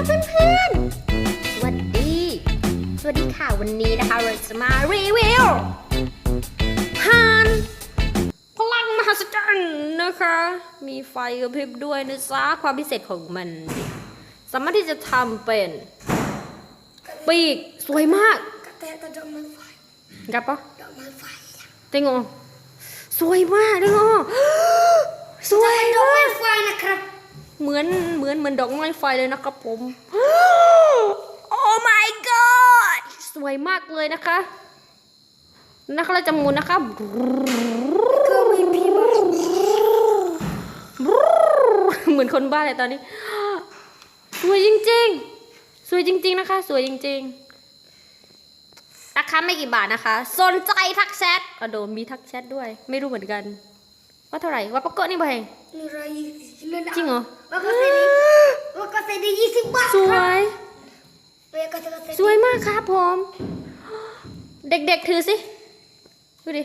พื่อนๆสวัสดีค่ะวันนี้นะคะเราจะมารีวิวห่านพลังมหัศจรรย์นะคะมีไฟกระพริบด้วยนะจ๊ะความพิเศษของมันสามารถที่จะทำเป็นปีกสวยมากกับปะเต็งอสวยมากเต็งอสวยดอกไม้ไฟนะครับเหมือนดอกไม้ไฟเลยนะครับผมโอ้ my god สวยมากเลยนะคะเราจะหมุนนะคะก็มีพี่บ้าเหมือนคนบ้าเลยตอนนี้สวยจริงๆนะคะสวยจริงๆราคาไม่กี่บาทนะคะสนใจทักแชทก็โดนมีทักแชทด้วยไม่รู้เหมือนกันว่าเท่าไหร่ว่าปกตินี่บ่แพงจริงเหรอว่าก็เซ็นได้20 บาทสวยมากครับผมเด็กๆถือสิดูดิ